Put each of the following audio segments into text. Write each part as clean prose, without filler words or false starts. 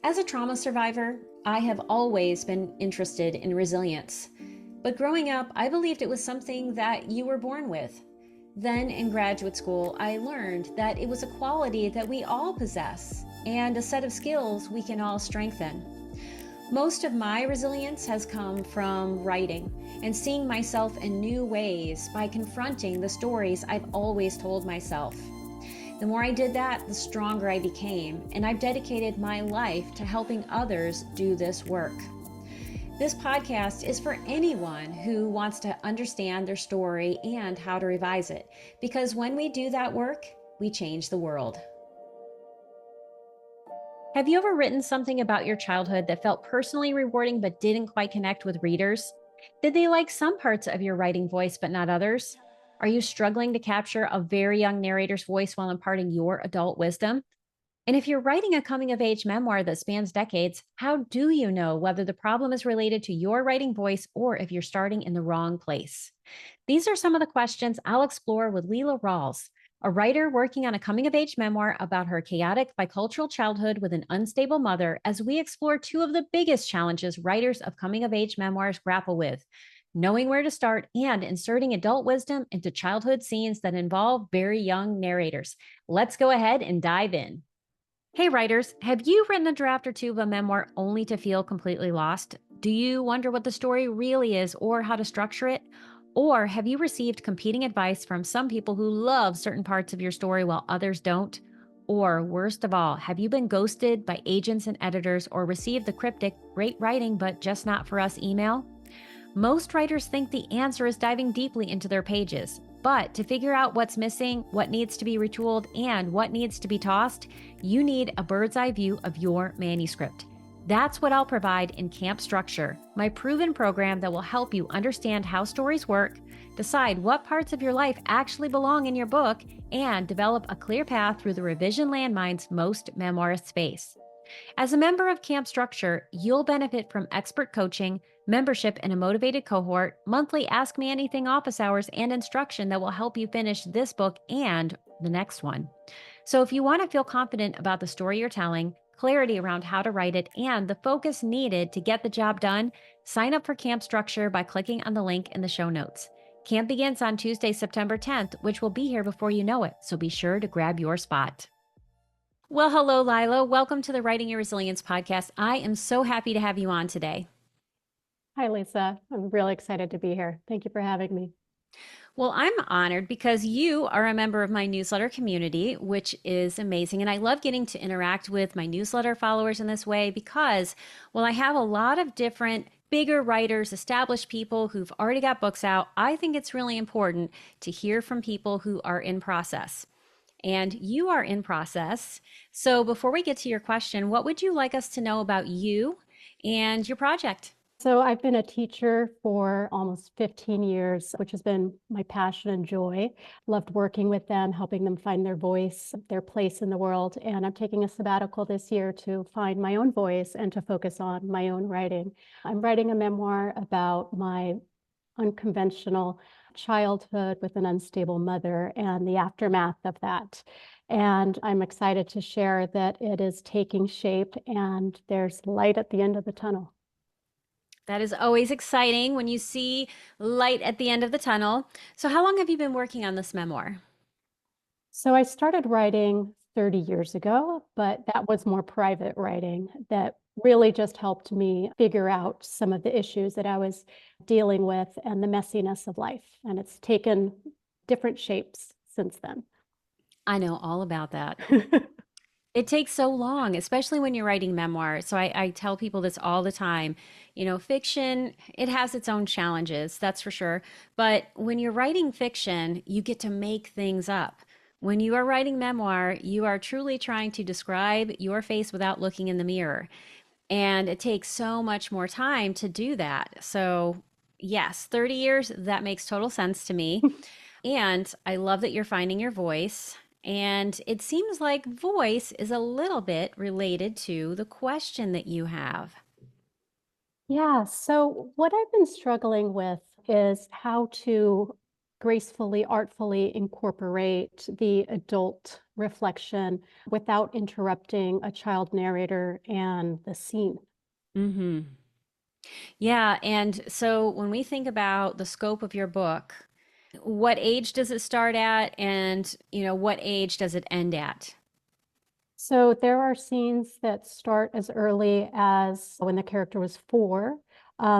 As a trauma survivor, I have always been interested in resilience. But growing up, I believed it was something that you were born with. Then in graduate school, I learned that it was a quality that we all possess and a set of skills we can all strengthen. Most of my resilience has come from writing and seeing myself in new ways by confronting the stories I've always told myself. The more I did that, the stronger I became, and I've dedicated my life to helping others do this work. This podcast is for anyone who wants to understand their story and how to revise it, because when we do that work, we change the world. Have you ever written something about your childhood that felt personally rewarding but didn't quite connect with readers? Did they like some parts of your writing voice but not others? Are you struggling to capture a very young narrator's voice while imparting your adult wisdom? And if you're writing a coming of age memoir that spans decades, how do you know whether the problem is related to your writing voice or if you're starting in the wrong place? These are some of the questions I'll explore with Laila Rall, a writer working on a coming of age memoir about her chaotic bicultural childhood with an unstable mother, as we explore two of the biggest challenges writers of coming of age memoirs grapple with: knowing where to start and inserting adult wisdom into childhood scenes that involve very young narrators. Let's go ahead and dive in. Hey, writers, have you written a draft or two of a memoir only to feel completely lost? Do you wonder what the story really is or how to structure it? Or have you received competing advice from some people who love certain parts of your story while others don't? Or worst of all, have you been ghosted by agents and editors or received the cryptic, great writing, but just not for us email? Most writers think the answer is diving deeply into their pages. But to figure out what's missing, what needs to be retooled, and what needs to be tossed, you need a bird's eye view of your manuscript. That's what I'll provide in Camp Structure, my proven program that will help you understand how stories work, decide what parts of your life actually belong in your book, and develop a clear path through the revision landmines most memoirists face. As a member of Camp Structure, you'll benefit from expert coaching, membership in a motivated cohort, monthly Ask Me Anything office hours, and instruction that will help you finish this book and the next one. So if you want to feel confident about the story you're telling, clarity around how to write it, and the focus needed to get the job done, sign up for Camp Structure by clicking on the link in the show notes. Camp begins on Tuesday, September 10th, which will be here before you know it, so be sure to grab your spot. Well, hello, Laila. Welcome to the Writing Your Resilience podcast. I am so happy to have you on today. Hi, Lisa. I'm really excited to be here. Thank you for having me. Well, I'm honored because you are a member of my newsletter community, which is amazing. And I love getting to interact with my newsletter followers in this way because, well, I have a lot of different bigger writers, established people who've already got books out. I think it's really important to hear from people who are in process. And you are in process. So before we get to your question, what would you like us to know about you and your project? So I've been a teacher for almost 15 years, which has been my passion and joy. Loved working with them, helping them find their voice, their place in the world. And I'm taking a sabbatical this year to find my own voice and to focus on my own writing. I'm writing a memoir about my unconventional childhood with an unstable mother and the aftermath of that. And I'm excited to share that it is taking shape and there's light at the end of the tunnel. That is always exciting when you see light at the end of the tunnel. So, how long have you been working on this memoir? So I started writing 30 years ago, but that was more private writing that really just helped me figure out some of the issues that I was dealing with and the messiness of life. And it's taken different shapes since then. I know all about that. It takes so long, especially when you're writing memoir. So I tell people this all the time. You know, fiction, it has its own challenges, that's for sure. But when you're writing fiction, you get to make things up. When you are writing memoir, you are truly trying to describe your face without looking in the mirror. And it takes so much more time to do that. So, yes, 30 years, that makes total sense to me. And I love that you're finding your voice. And it seems like voice is a little bit related to the question that you have. Yeah, so what I've been struggling with is how to gracefully, artfully incorporate the adult reflection without interrupting a child narrator and the scene. Mm-hmm. Yeah. And so when we think about the scope of your book, what age does it start at? And, what age does it end at? So there are scenes that start as early as when the character was 4.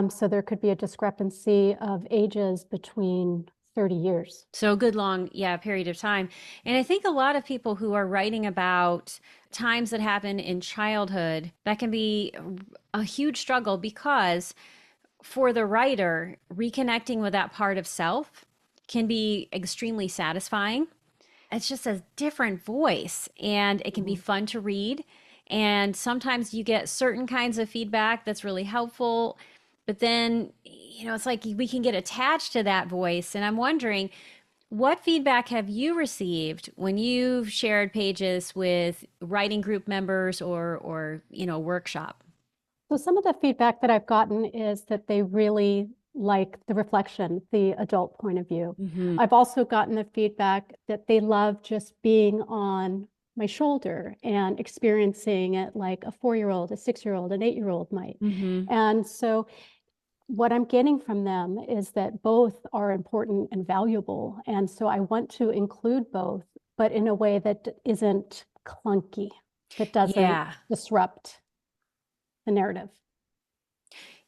So there could be a discrepancy of ages between 30 years. So a good long, yeah, period of time. And I think a lot of people who are writing about times that happen in childhood, that can be a huge struggle because for the writer, reconnecting with that part of self can be extremely satisfying. It's just a different voice and it can be Mhm. fun to read. And sometimes you get certain kinds of feedback that's really helpful. But then, it's like we can get attached to that voice. And I'm wondering, what feedback have you received when you've shared pages with writing group members or workshop? So some of the feedback that I've gotten is that they really like the reflection, the adult point of view. Hmm. I've also gotten the feedback that they love just being on my shoulder and experiencing it like a 4-year-old, a 6-year-old, an 8-year-old might. Hmm. And so what I'm getting from them is that both are important and valuable. And so I want to include both, but in a way that isn't clunky, that doesn't Yeah. disrupt the narrative.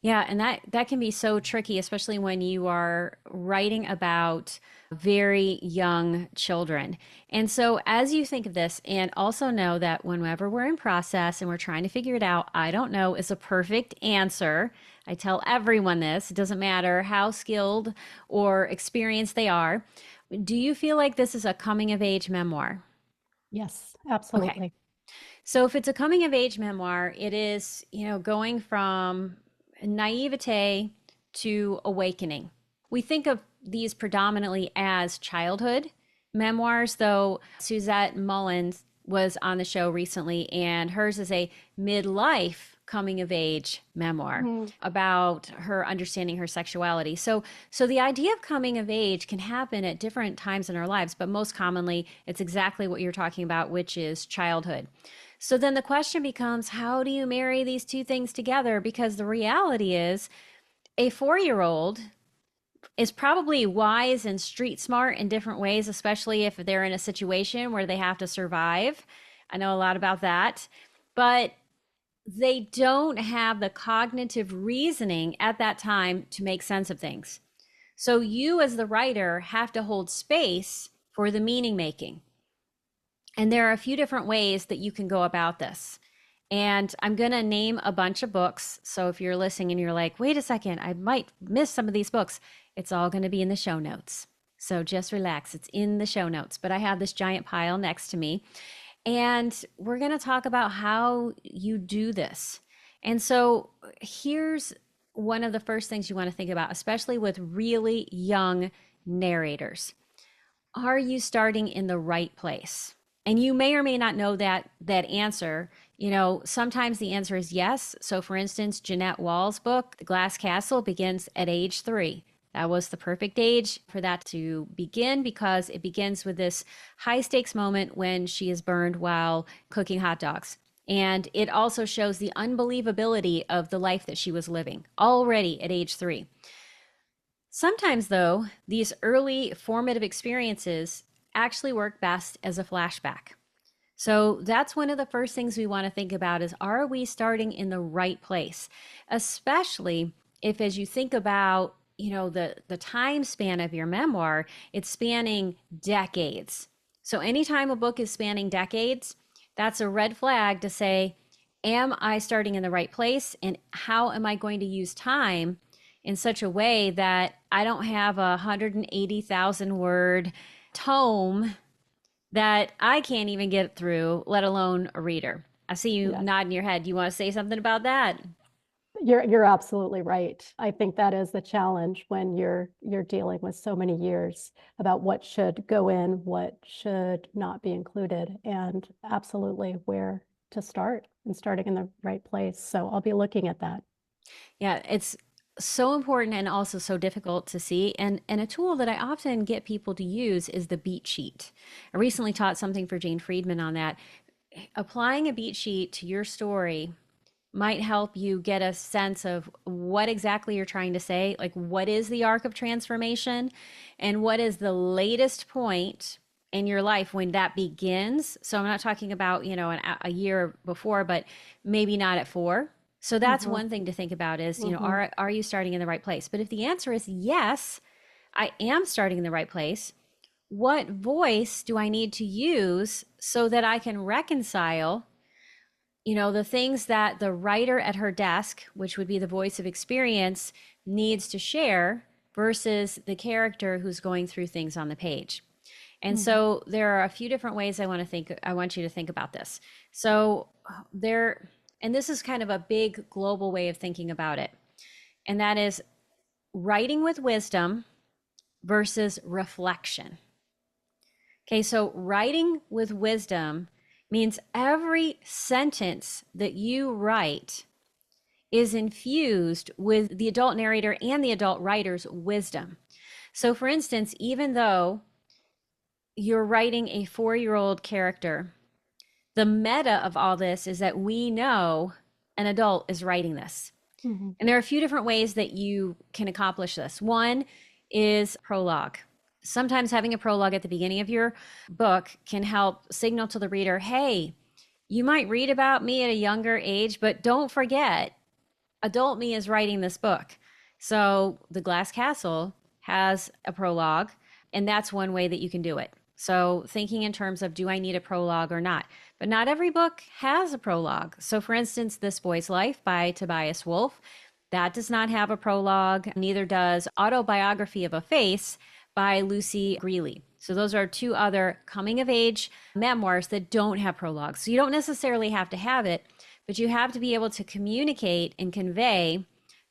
Yeah, and that can be so tricky, especially when you are writing about very young children. And so as you think of this, and also know that whenever we're in process and we're trying to figure it out, I don't know is a perfect answer. I tell everyone this, it doesn't matter how skilled or experienced they are. Do you feel like this is a coming of age memoir? Yes, Okay. absolutely. So if it's a coming of age memoir, it is, going from naivete to awakening. We think of these predominantly as childhood memoirs, though Suzette Mullins was on the show recently, and hers is a midlife coming of age memoir Mhm. about her understanding her sexuality. So the idea of coming of age can happen at different times in our lives, but most commonly it's exactly what you're talking about, which is childhood. So then the question becomes, how do you marry these two things together? Because the reality is, a 4-year-old is probably wise and street smart in different ways, especially if they're in a situation where they have to survive. I know a lot about that. But they don't have the cognitive reasoning at that time to make sense of things. So you, as the writer, have to hold space for the meaning making. And there are a few different ways that you can go about this. And I'm going to name a bunch of books. So if you're listening and you're like, wait a second, I might miss some of these books, it's all going to be in the show notes. So just relax, it's in the show notes. But I have this giant pile next to me. And we're going to talk about how you do this. And so here's one of the first things you want to think about, especially with really young narrators. Are you starting in the right place? And you may or may not know that answer. Sometimes the answer is yes. So for instance, Jeannette Wall's book, The Glass Castle, begins at age 3. That was the perfect age for that to begin because it begins with this high stakes moment when she is burned while cooking hot dogs. And it also shows the unbelievability of the life that she was living already at age 3. Sometimes, though, these early formative experiences actually work best as a flashback. So that's one of the first things we want to think about is, are we starting in the right place? Especially if, as you think about, the time span of your memoir, it's spanning decades. So anytime a book is spanning decades, that's a red flag to say, am I starting in the right place? And how am I going to use time in such a way that I don't have a 180,000 word tome that I can't even get through, let alone a reader? I see you Yes. nodding your head. Do you want to say something about that? You're absolutely right. I think that is the challenge when you're dealing with so many years about what should go in, what should not be included, and absolutely where to start and starting in the right place. So I'll be looking at that. Yeah, it's So important and also so difficult to see. And a tool that I often get people to use is the beat sheet. I recently taught something for Jane Friedman on that. Applying a beat sheet to your story might help you get a sense of what exactly you're trying to say, like what is the arc of transformation and what is the latest point in your life when that begins. So I'm not talking about, a year before, but maybe not at 4. So that's Mm-hmm. one thing to think about is, Mm-hmm. are you starting in the right place? But if the answer is yes, I am starting in the right place, what voice do I need to use so that I can reconcile the things that the writer at her desk, which would be the voice of experience, needs to share versus the character who's going through things on the page. And Mm-hmm. so there are a few different ways I want you to think about this. So there, and this is kind of a big global way of thinking about it. And that is writing with wisdom versus reflection. Okay, so writing with wisdom means every sentence that you write is infused with the adult narrator and the adult writer's wisdom. So, for instance, even though you're writing a 4-year-old character, the meta of all this is that we know an adult is writing this. Mm-hmm. And there are a few different ways that you can accomplish this. One is prologue. Sometimes having a prologue at the beginning of your book can help signal to the reader, hey, you might read about me at a younger age, but don't forget, adult me is writing this book. So the Glass Castle has a prologue, and that's one way that you can do it. So thinking in terms of, do I need a prologue or not? But not every book has a prologue. So for instance, This Boy's Life by Tobias Wolff, that does not have a prologue. Neither does Autobiography of a Face by Lucy Grealy. So those are 2 other coming of age memoirs that don't have prologues. So you don't necessarily have to have it, but you have to be able to communicate and convey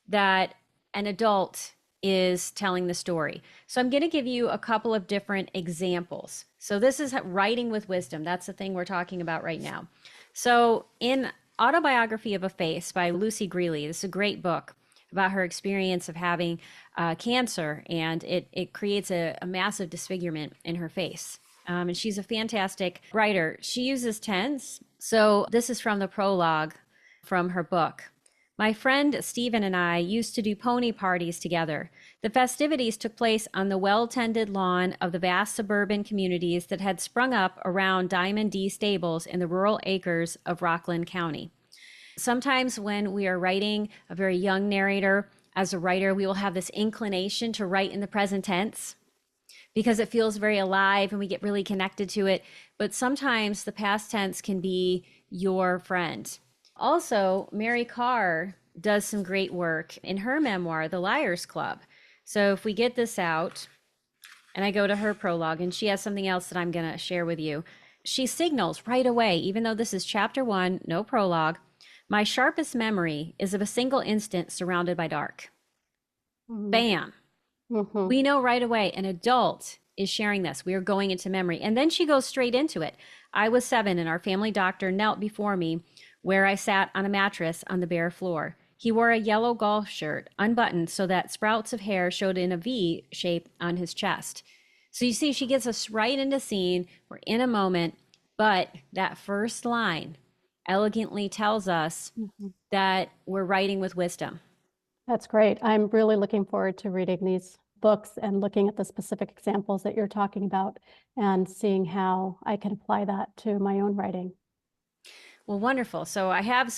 that an adult is telling the story. So I'm going to give you a couple of different examples. So this is writing with wisdom. That's the thing we're talking about right now. So in Autobiography of a Face by Lucy Grealy, this is a great book about her experience of having cancer, and it creates a massive disfigurement in her face. And she's a fantastic writer. She uses tense. So this is from the prologue from her book. My friend Stephen and I used to do pony parties together. The festivities took place on the well-tended lawn of the vast suburban communities that had sprung up around Diamond D stables in the rural acres of Rockland County. Sometimes when we are writing a very young narrator, as a writer, we will have this inclination to write in the present tense because it feels very alive and we get really connected to it. But sometimes the past tense can be your friend. Also, Mary Karr does some great work in her memoir, The Liars Club. So if we get this out and I go to her prologue, and she has something else that I'm going to share with you, she signals right away, even though this is chapter 1, no prologue, my sharpest memory is of a single instant surrounded by dark. Bam. Mm-hmm. We know right away an adult is sharing this. We are going into memory. And then she goes straight into it. I was 7 and our family doctor knelt before me where I sat on a mattress on the bare floor. He wore a yellow golf shirt, unbuttoned so that sprouts of hair showed in a V shape on his chest. So you see, she gets us right into scene. We're in a moment, but that first line elegantly tells us Mm-hmm. that we're writing with wisdom. That's great. I'm really looking forward to reading these books and looking at the specific examples that you're talking about and seeing how I can apply that to my own writing. Well, wonderful. So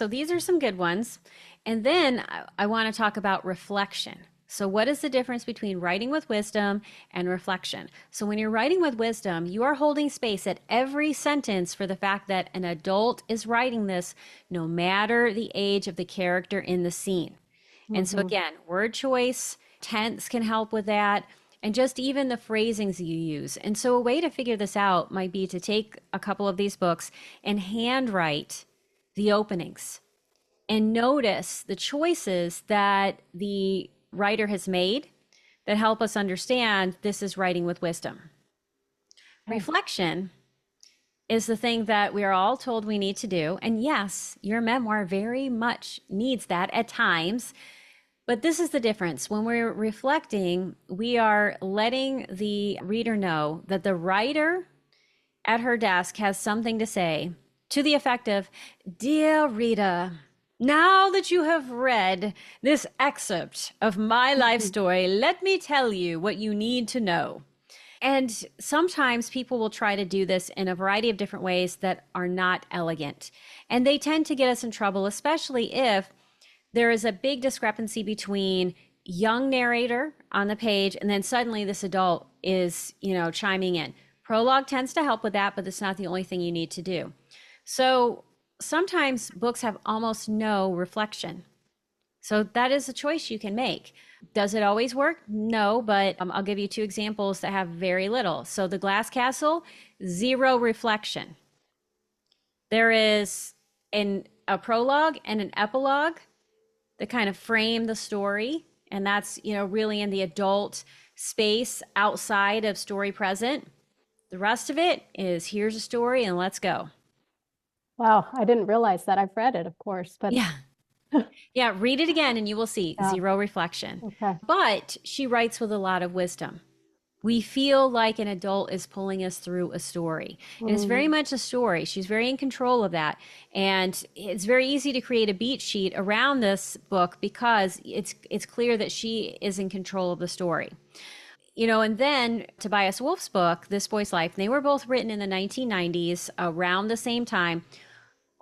these are some good ones. And then I want to talk about reflection. So, what is the difference between writing with wisdom and reflection? So, when you're writing with wisdom, you are holding space at every sentence for the fact that an adult is writing this no matter the age of the character in the scene. And so, Mm-hmm. again, word choice, tense can help with that, and just even the phrasings you use. And so, a way to figure this out might be to take a couple of these books and handwrite the openings and notice the choices that the writer has made that help us understand this is writing with wisdom. Okay. Reflection is the thing that we are all told we need to do. And yes, your memoir very much needs that at times. But this is the difference. When we're reflecting, we are letting the reader know that the writer at her desk has something to say to the effect of, Dear reader, now that you have read this excerpt of my life Mhm. story, let me tell you what you need to know. And sometimes people will try to do this in a variety of different ways that are not elegant. And they tend to get us in trouble, especially if there is a big discrepancy between young narrator on the page and then suddenly this adult is, chiming in. Prologue tends to help with that, but it's not the only thing you need to do. So sometimes books have almost no reflection. So that is a choice you can make. Does it always work? No, but I'll give you two examples that have very little. So The Glass Castle, zero reflection. There is a prologue and an epilogue that kind of frame the story. And that's, really in the adult space outside of story present. The rest of it is here's a story and let's go. Wow, I didn't realize that. I've read it, of course, but Yeah. Yeah. Read it again and you will see yeah, zero reflection. okay. But she writes with a lot of wisdom. We feel like an adult is pulling us through a story. And it's very Mm, much a story. She's very in control of that. And it's very easy to create a beat sheet around this book because it's clear that she is in control of the story. And then Tobias Wolff's book, This Boy's Life, they were both written in the 1990s around the same time.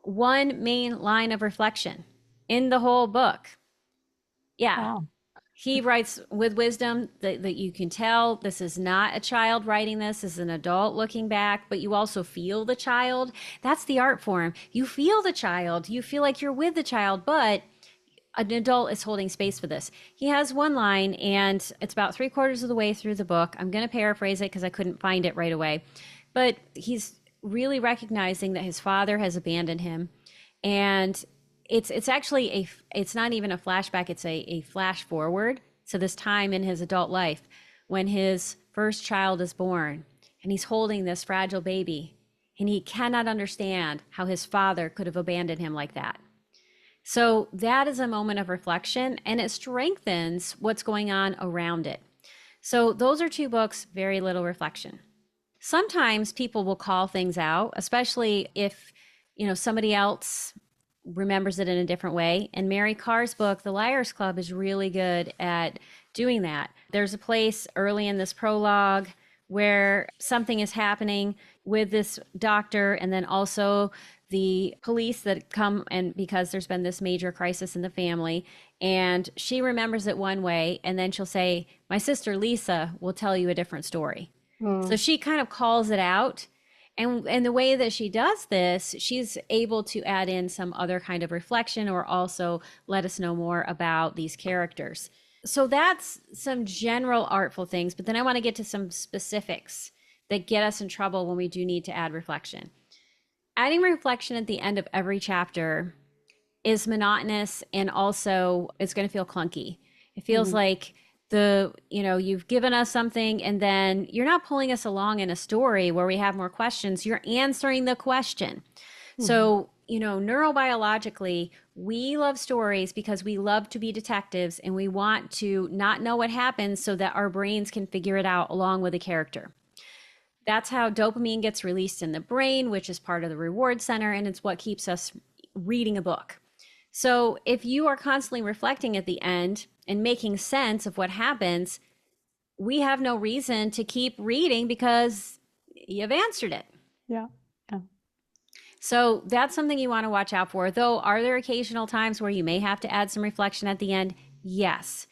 One main line of reflection in the whole book. Yeah. wow. He writes with wisdom that you can tell this is not a child writing this is an adult looking back, but you also feel the child. That's the art form. You feel the child. You feel like you're with the child, but an adult is holding space for this. He has one line, and it's about 3/4 of the way through the book. I'm going to paraphrase it because I couldn't find it right away. But he's really recognizing that his father has abandoned him. And it's actually it's not even a flashback, it's a flash forward. So this time in his adult life when his first child is born and he's holding this fragile baby and he cannot understand how his father could have abandoned him like that. So that is a moment of reflection and it strengthens what's going on around it. So those are two books, very little reflection. Sometimes people will call things out, especially if, somebody else remembers it in a different way. And Mary Karr's book, The Liars Club, is really good at doing that. There's a place early in this prologue where something is happening with this doctor and then also the police that come and because there's been this major crisis in the family and she remembers it one way and then she'll say my sister Lisa will tell you a different story. So Mm, she kind of calls it out. And the way that she does this, she's able to add in some other kind of reflection or also let us know more about these characters. So that's some general artful things, but then I want to get to some specifics that get us in trouble when we do need to add reflection. Adding reflection at the end of every chapter is monotonous and also it's going to feel clunky. It feels mhm, like you've given us something and then you're not pulling us along in a story where we have more questions. You're answering the question. mhm. So, neurobiologically, we love stories because we love to be detectives and we want to not know what happens so that our brains can figure it out along with the character. That's how dopamine gets released in the brain, which is part of the reward center, and it's what keeps us reading a book. So if you are constantly reflecting at the end and making sense of what happens, we have no reason to keep reading because you've answered it. Yeah, yeah. So that's something you want to watch out for. Though, are there occasional times where you may have to add some reflection at the end? Yes.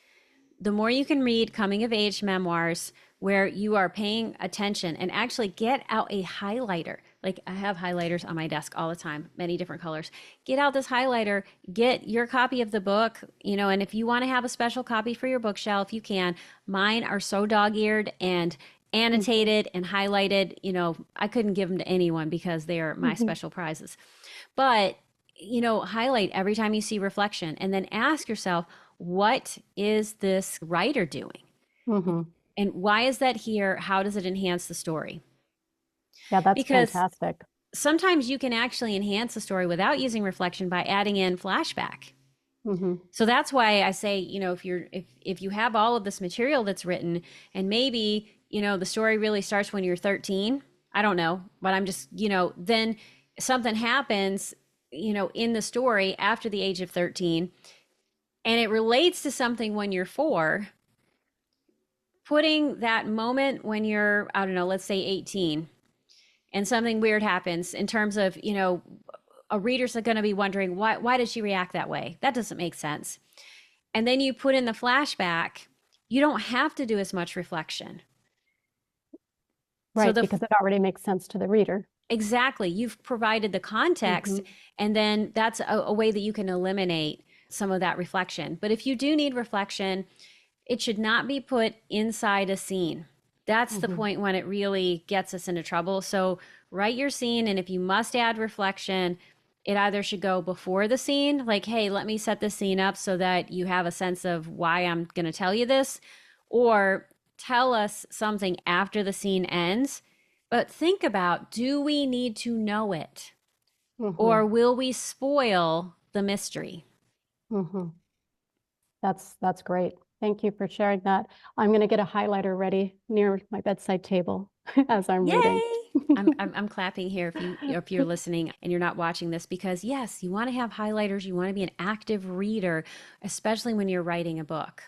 The more you can read coming of age memoirs where you are paying attention and actually get out a highlighter. Like I have highlighters on my desk all the time, many different colors. Get out this highlighter, get your copy of the book, and if you want to have a special copy for your bookshelf, you can. Mine are so dog-eared and Mhm, annotated and highlighted. I couldn't give them to anyone because they are my mhm. special prizes. But, highlight every time you see reflection and then ask yourself, what is this writer doing? Mhm. And why is that here? How does it enhance the story? Yeah, that's Because fantastic. sometimes you can actually enhance the story without using reflection by adding in flashback. Mm-hmm. So that's why I say, if you have all of this material that's written, and maybe, the story really starts when you're 13, I don't know, but I'm just, then something happens, in the story after the age of 13, and it relates to something when you're 4, putting that moment when you're, I don't know, let's say 18, and something weird happens in terms of, a reader's going to be wondering, why did she react that way? That doesn't make sense. And then you put in the flashback, you don't have to do as much reflection. So Right, because it already makes sense to the reader. exactly, you've provided the context, Mm-hmm. and then that's a way that you can eliminate some of that reflection. But if you do need reflection, it should not be put inside a scene. That's the Mm-hmm. point when it really gets us into trouble. So write your scene, and if you must add reflection, it either should go before the scene, like, hey, let me set this scene up so that you have a sense of why I'm going to tell you this, or tell us something after the scene ends. But think about, do we need to know it? Mm-hmm. Or will we spoil the mystery? Mm-hmm. That's great. Thank you for sharing that. I'm going to get a highlighter ready near my bedside table as I'm reading. Yay! I'm clapping here if you're listening and you're not watching this, because yes, you want to have highlighters, you want to be an active reader, especially when you're writing a book.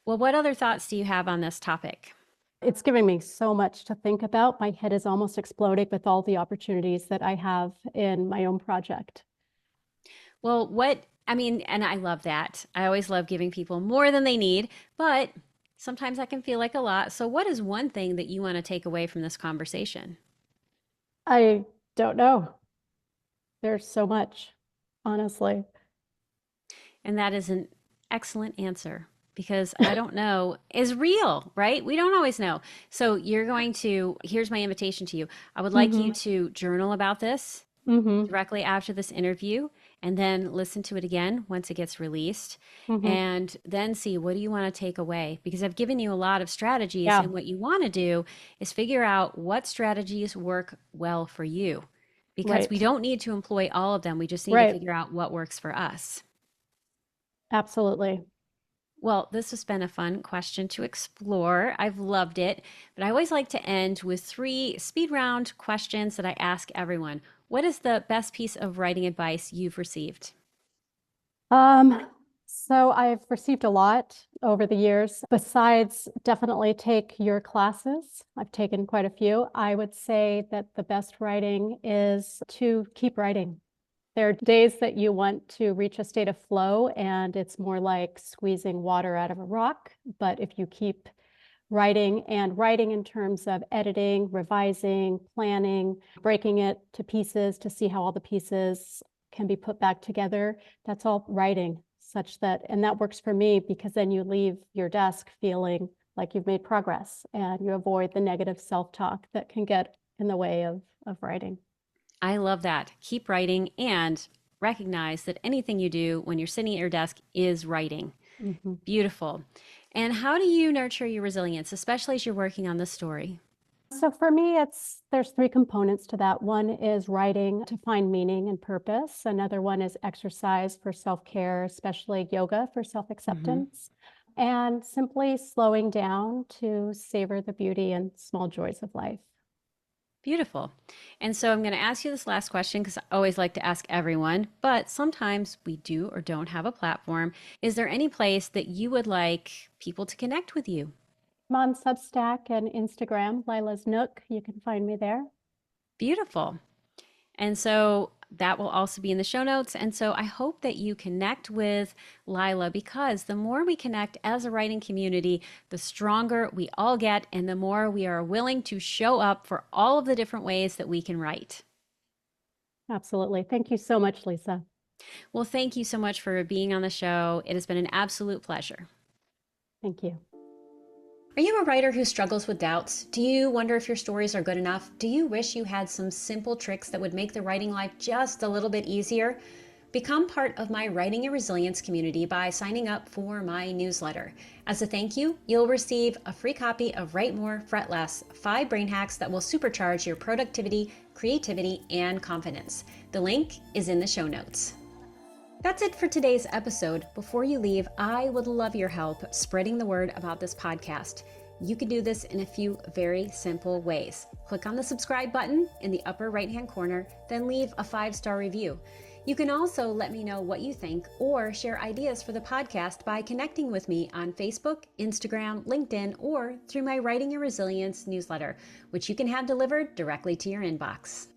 Well, what other thoughts do you have on this topic? It's giving me so much to think about. My head is almost exploding with all the opportunities that I have in my own project. Well, and I love that. I always love giving people more than they need, but sometimes that can feel like a lot. So, what is one thing that you want to take away from this conversation? I don't know. There's so much, honestly. And that is an excellent answer, because I don't know is real, right? We don't always know. So here's my invitation to you. I would like you Mm-hmm. to journal about this Mm-hmm. directly after this interview, and then listen to it again once it gets released, Mm-hmm. and then see, what do you want to take away? Because I've given you a lot of strategies, Yeah, and what you want to do is figure out what strategies work well for you, because we right. don't need to employ all of them. We just need to Right. figure out what works for us. Absolutely. Well, this has been a fun question to explore. I've loved it, but I always like to end with 3 speed round questions that I ask everyone. What is the best piece of writing advice you've received? Um, so I've received a lot over the years. Besides, definitely take your classes. I've taken quite a few. I would say that the best writing is to keep writing. There are days that you want to reach a state of flow, and it's more like squeezing water out of a rock. But if you keep writing, and writing in terms of editing, revising, planning, breaking it to pieces to see how all the pieces can be put back together, that's all writing, such that, and that works for me because then you leave your desk feeling like you've made progress, and you avoid the negative self-talk that can get in the way of writing. I love that. Keep writing, and recognize that anything you do when you're sitting at your desk is writing. Mm-hmm. Beautiful. And how do you nurture your resilience, especially as you're working on this story? So for me, there's 3 components to that. One is writing to find meaning and purpose. Another one is exercise for self-care, especially yoga for Mhm. self-acceptance, and simply slowing down to savor the beauty and small joys of life. Beautiful. And so I'm going to ask you this last question, because I always like to ask everyone, but sometimes we do or don't have a platform. Is there any place that you would like people to connect with you? I'm on Substack and Instagram, Lila's Nook. You can find me there. Beautiful. And so that will also be in the show notes. And so I hope that you connect with Laila, because the more we connect as a writing community, the stronger we all get, and the more we are willing to show up for all of the different ways that we can write. Absolutely. Thank you so much, Lisa. Well, thank you so much for being on the show. It has been an absolute pleasure. Thank you. Are you a writer who struggles with doubts? Do you wonder if your stories are good enough? Do you wish you had some simple tricks that would make the writing life just a little bit easier? Become part of my Writing and Resilience community by signing up for my newsletter. As a thank you, you'll receive a free copy of Write More, Fret Less: 5 Brain Hacks that will supercharge your productivity, creativity, and confidence. The link is in the show notes. That's it for today's episode. Before you leave, I would love your help spreading the word about this podcast. You can do this in a few very simple ways. Click on the subscribe button in the upper right-hand corner, then leave a 5-star review. You can also let me know what you think or share ideas for the podcast by connecting with me on Facebook, Instagram, LinkedIn, or through my Writing Your Resilience newsletter, which you can have delivered directly to your inbox.